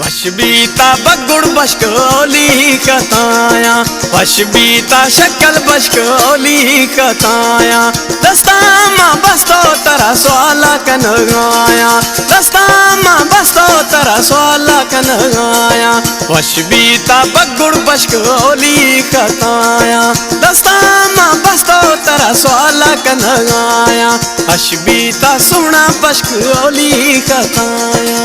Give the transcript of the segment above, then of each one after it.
वशबीता बगुड़ बशकोली कताया, वशबीता शक्ल बशकोली कताया, दस्तामा बस्तो तरा स्वाला कनगाया, दस्तामा बस्तो तरा स्वाला कनगाया, वशबीता बगुड़ बशकोली कताया, दस्तामा बस्तो तरा स्वाला कनगाया, वशबीता सुना बशकोली कताया।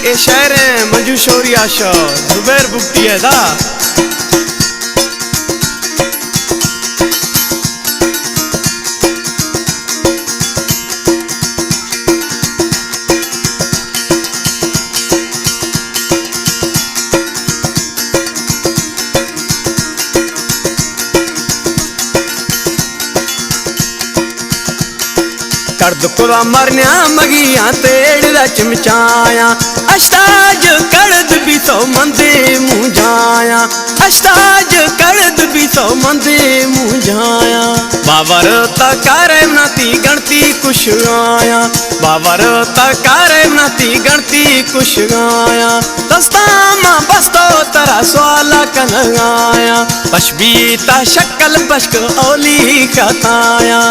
ये शायर है मंजू शौरिया शाह जुबैर बुक्टी है दा। कर्द कुला मरन्या मगिया तेड़ चिमचाया, अष्टाज कड़द भी तो मंदे मुझाया, अष्टाज कड़द भी तो मंदे मुझाया, बाबर तकारे नती गणती कुछ गाया, बाबर तकारे नती गणती कुछ गाया, दस्तामा बस्तो तरा स्वाला कन गाया, वशबीता शक्ल बशक ओली कताया।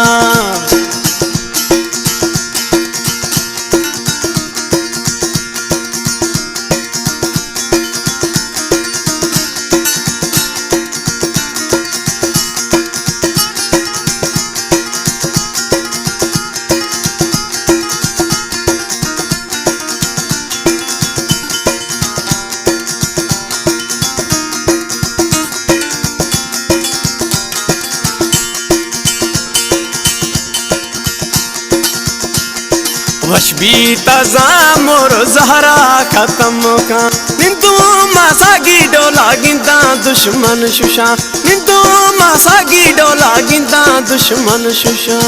वशबीता जामोर जहरा खत्म का, निंदू मासागी डोला गिंदा दुश्मन शुशा, निंदू मासागी डोला गिंदा दुश्मन शुशा,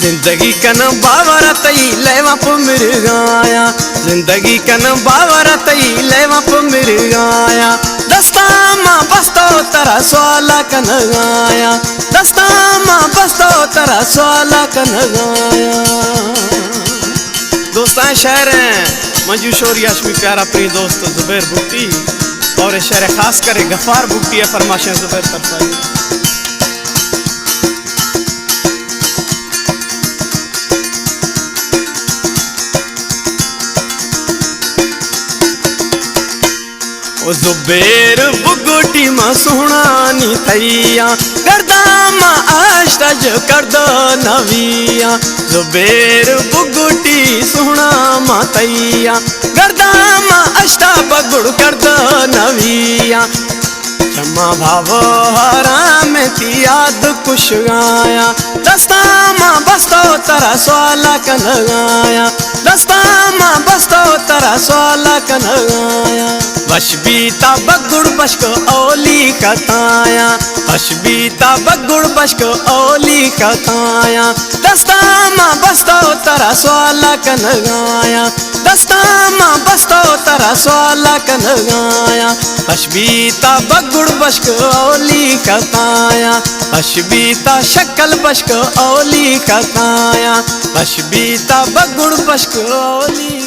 जिंदगी कन बावर तई लेवा मिर गाया, जिंदगी कन बावर तई लेवा मिर गाया, दस्तामा बस्तो तरा स्वाला कन गाया, दस्तामा बस्तो तरा स्वाला कन गाया। दोस्तान शायर हैं मंजू शौरिया भी प्यारा अपनी दोस्त जुबैर बुक्टी, और शायर खास करे गफार बुक्टी है फरमाशें जुबैर तरफाई। ओ जुबैर बुगुटी मा सुहानी थैया, गर्दामा आश्रज कर दो नविया, जुबैर बुगुटी सुना मातैया, गर्दामा अष्टा बगुड़ कर दो नविया, क्षमा भावो हराम ती याद कुछ गाया, दस्तामा बस्तो तरा स्वाला कन गाया, दस्तामा बस्तो तरा स्वाला कन गाया, वशबीता बगुड़ बशक ओली कताया, वशबीता बगुड़ बशक ओली कताया, दस्तामा बस्तो तरा स्वाला कन गाया, दस्तामा बस्तो तरा स्वाला कन गाया, वशबीता बगुड़ बशक ओली कताया, वशबीता शक्ल बशक ओली कताया, वशबीता बगुड़ बशक ओली।